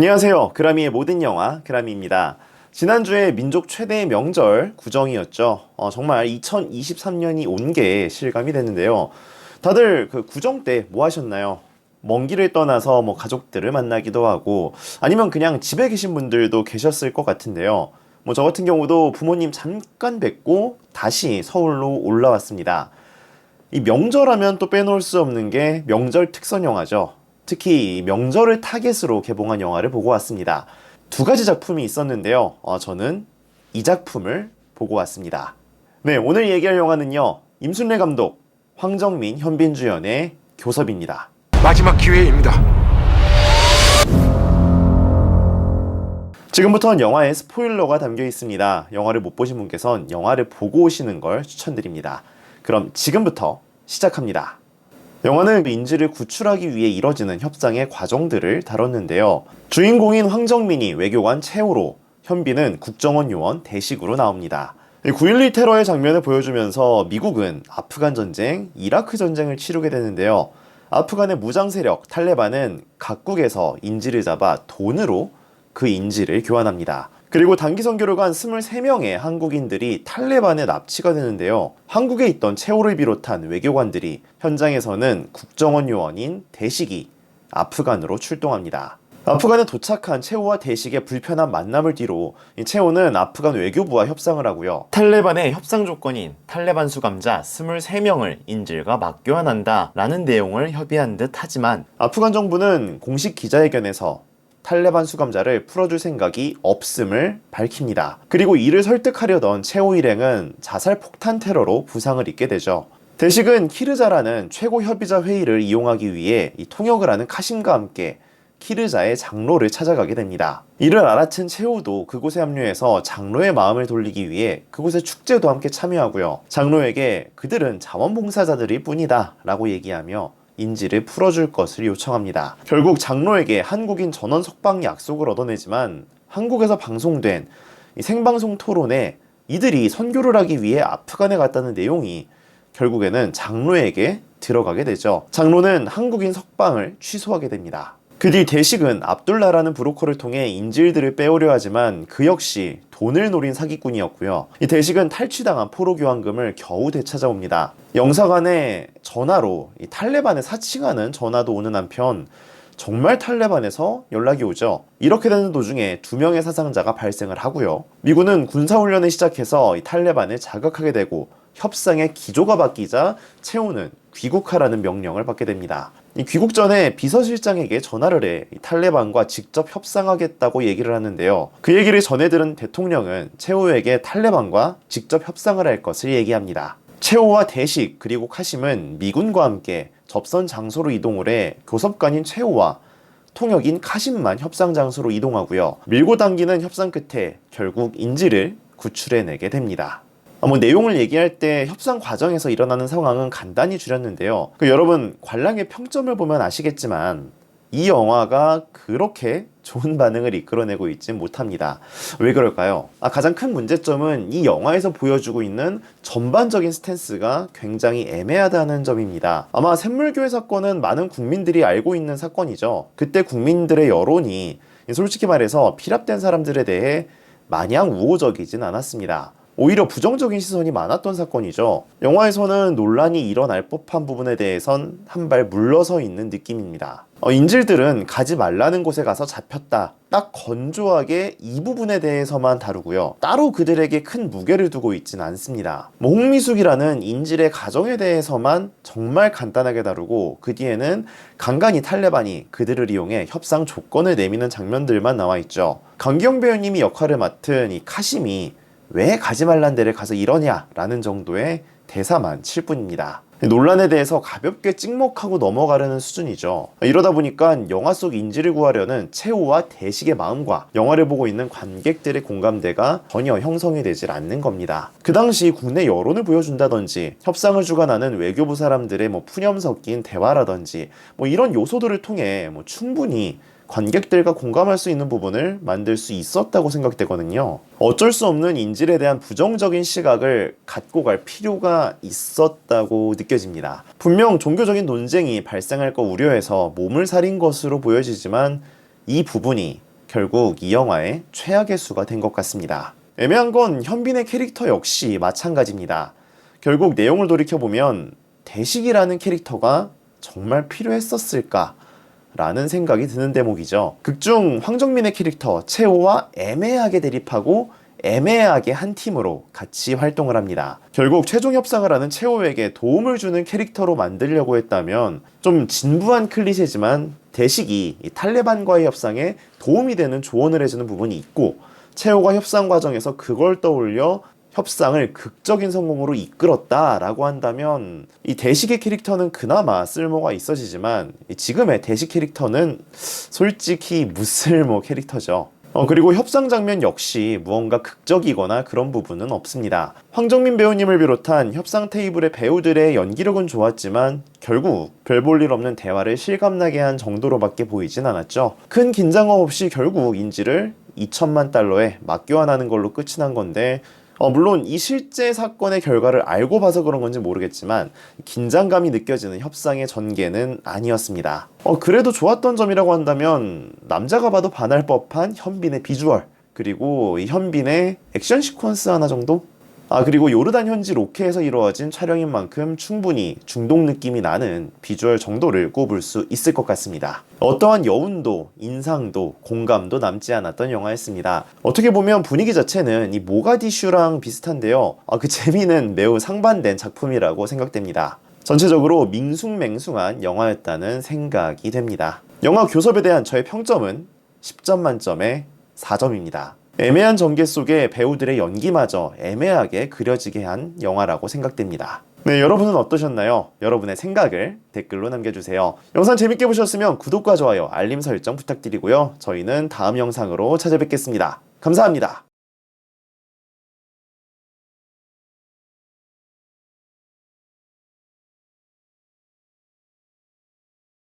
안녕하세요. 그라미의 모든 영화 그라미입니다. 지난주에 민족 최대의 명절 구정이었죠. 정말 2023년이 온 게 실감이 됐는데요. 다들 그 구정 때 뭐 하셨나요? 먼 길을 떠나서 가족들을 만나기도 하고 아니면 그냥 집에 계신 분들도 계셨을 것 같은데요. 저 같은 경우도 부모님 잠깐 뵙고 다시 서울로 올라왔습니다. 이 명절하면 또 빼놓을 수 없는 게 명절 특선 영화죠. 특히 명절을 타겟으로 개봉한 영화를 보고 왔습니다. 두 가지 작품이 있었는데요. 저는 이 작품을 보고 왔습니다. 네, 오늘 얘기할 영화는요. 임순례 감독, 황정민, 현빈 주연의 교섭입니다. 마지막 기회입니다. 지금부터는 영화에 스포일러가 담겨 있습니다. 영화를 못 보신 분께선 영화를 보고 오시는 걸 추천드립니다. 그럼 지금부터 시작합니다. 영화는 인지를 구출하기 위해 이뤄지는 협상의 과정들을 다뤘는데요. 주인공인 황정민이 외교관 최호로, 현빈은 국정원 요원 대식으로 나옵니다. 9.12 테러의 장면을 보여주면서 미국은 아프간 전쟁, 이라크 전쟁을 치르게 되는데요. 아프간의 무장 세력 탈레반은 각국에서 인지를 잡아 돈으로 그 인지를 교환합니다. 그리고 단기 선교를 간 23명의 한국인들이 탈레반에 납치가 되는데요. 한국에 있던 최호를 비롯한 외교관들이 현장에서는 국정원 요원인 대식이 아프간으로 출동합니다. 아프간에 도착한 최호와 대식의 불편한 만남을 뒤로 최호는 아프간 외교부와 협상을 하고요. 탈레반의 협상 조건인 탈레반 수감자 23명을 인질과 맞교환한다 라는 내용을 협의한 듯 하지만 아프간 정부는 공식 기자회견에서 탈레반 수감자를 풀어줄 생각이 없음을 밝힙니다. 그리고 이를 설득하려던 최호 일행은 자살 폭탄 테러로 부상을 입게 되죠. 대식은 키르자라는 최고 협의자 회의를 이용하기 위해 통역을 하는 카심과 함께 키르자의 장로를 찾아가게 됩니다. 이를 알아챈 최호도 그곳에 합류해서 장로의 마음을 돌리기 위해 그곳의 축제도 함께 참여하고요. 장로에게 그들은 자원봉사자들일 뿐이다 라고 얘기하며 인지를 풀어줄 것을 요청합니다. 결국 장로에게 한국인 전원 석방 약속을 얻어내지만 한국에서 방송된 이 생방송 토론에 이들이 선교를 하기 위해 아프간에 갔다는 내용이 결국에는 장로에게 들어가게 되죠. 장로는 한국인 석방을 취소하게 됩니다. 그 뒤 대식은 압둘라라는 브로커를 통해 인질들을 빼오려 하지만 그 역시 돈을 노린 사기꾼이었고요. 이 대식은 탈취당한 포로 교환금을 겨우 되찾아옵니다. 영사관에 전화로 이 탈레반에 사칭하는 전화도 오는 한편 정말 탈레반에서 연락이 오죠. 이렇게 되는 도중에 2명의 사상자가 발생을 하고요. 미군은 군사훈련을 시작해서 이 탈레반을 자극하게 되고 협상의 기조가 바뀌자 최호는 귀국하라는 명령을 받게 됩니다. 이 귀국 전에 비서실장에게 전화를 해 탈레반과 직접 협상하겠다고 얘기를 하는데요. 그 얘기를 전해 들은 대통령은 최호에게 탈레반과 직접 협상을 할 것을 얘기합니다. 최호와 대식 그리고 카심은 미군과 함께 접선 장소로 이동을 해 교섭관인 최호와 통역인 카심만 협상 장소로 이동하고요. 밀고 당기는 협상 끝에 결국 인지를 구출해내게 됩니다. 내용을 얘기할 때 협상 과정에서 일어나는 상황은 간단히 줄였는데요. 여러분 관람의 평점을 보면 아시겠지만 이 영화가 그렇게 좋은 반응을 이끌어내고 있지 못합니다. 왜 그럴까요? 가장 큰 문제점은 이 영화에서 보여주고 있는 전반적인 스탠스가 굉장히 애매하다는 점입니다. 아마 샘물교회 사건은 많은 국민들이 알고 있는 사건이죠. 그때 국민들의 여론이 솔직히 말해서 피랍된 사람들에 대해 마냥 우호적이진 않았습니다. 오히려 부정적인 시선이 많았던 사건이죠. 영화에서는 논란이 일어날 법한 부분에 대해선 한 발 물러서 있는 느낌입니다. 인질들은 가지 말라는 곳에 가서 잡혔다. 딱 건조하게 이 부분에 대해서만 다루고요. 따로 그들에게 큰 무게를 두고 있진 않습니다. 홍미숙이라는 인질의 가정에 대해서만 정말 간단하게 다루고 그 뒤에는 간간히 탈레반이 그들을 이용해 협상 조건을 내미는 장면들만 나와 있죠. 강기영 배우님이 역할을 맡은 이 카심이 왜 가지 말란 데를 가서 이러냐 라는 정도의 대사만 칠 뿐입니다. 논란에 대해서 가볍게 찍먹하고 넘어가려는 수준이죠. 이러다 보니까 영화 속 인지를 구하려는 최호와 대식의 마음과 영화를 보고 있는 관객들의 공감대가 전혀 형성이 되질 않는 겁니다. 그 당시 국내 여론을 보여준다든지 협상을 주관하는 외교부 사람들의 푸념 섞인 대화라든지 이런 요소들을 통해 충분히 관객들과 공감할 수 있는 부분을 만들 수 있었다고 생각되거든요. 어쩔 수 없는 인질에 대한 부정적인 시각을 갖고 갈 필요가 있었다고 느껴집니다. 분명 종교적인 논쟁이 발생할 거 우려해서 몸을 사린 것으로 보여지지만 이 부분이 결국 이 영화의 최악의 수가 된 것 같습니다. 애매한 건 현빈의 캐릭터 역시 마찬가지입니다. 결국 내용을 돌이켜보면 대식이라는 캐릭터가 정말 필요했었을까? 라는 생각이 드는 대목이죠. 극중 황정민의 캐릭터 채호와 애매하게 대립하고 애매하게 한 팀으로 같이 활동을 합니다. 결국 최종 협상을 하는 채호에게 도움을 주는 캐릭터로 만들려고 했다면 좀 진부한 클리셰지만 대식이 이 탈레반과의 협상에 도움이 되는 조언을 해주는 부분이 있고 채호가 협상 과정에서 그걸 떠올려 협상을 극적인 성공으로 이끌었다라고 한다면 이 대식의 캐릭터는 그나마 쓸모가 있어지지만 지금의 대식 캐릭터는 솔직히 무쓸모 캐릭터죠. 그리고 협상 장면 역시 무언가 극적이거나 그런 부분은 없습니다. 황정민 배우님을 비롯한 협상 테이블의 배우들의 연기력은 좋았지만 결국 별 볼 일 없는 대화를 실감나게 한 정도로밖에 보이진 않았죠. 큰 긴장감 없이 결국 인지를 2천만 달러에 맞교환하는 걸로 끝이 난 건데 물론 이 실제 사건의 결과를 알고 봐서 그런 건지 모르겠지만 긴장감이 느껴지는 협상의 전개는 아니었습니다. 그래도 좋았던 점이라고 한다면 남자가 봐도 반할 법한 현빈의 비주얼, 그리고 이 현빈의 액션 시퀀스 하나 정도? 그리고 요르단 현지 로케에서 이루어진 촬영인 만큼 충분히 중동 느낌이 나는 비주얼 정도를 꼽을 수 있을 것 같습니다. 어떠한 여운도, 인상도, 공감도 남지 않았던 영화였습니다. 어떻게 보면 분위기 자체는 이 모가디슈랑 비슷한데요. 그 재미는 매우 상반된 작품이라고 생각됩니다. 전체적으로 밍숭맹숭한 영화였다는 생각이 됩니다. 영화 교섭에 대한 저의 평점은 10점 만점에 4점입니다. 애매한 전개 속에 배우들의 연기마저 애매하게 그려지게 한 영화라고 생각됩니다. 네, 여러분은 어떠셨나요? 여러분의 생각을 댓글로 남겨주세요. 영상 재밌게 보셨으면 구독과 좋아요, 알림 설정 부탁드리고요. 저희는 다음 영상으로 찾아뵙겠습니다. 감사합니다.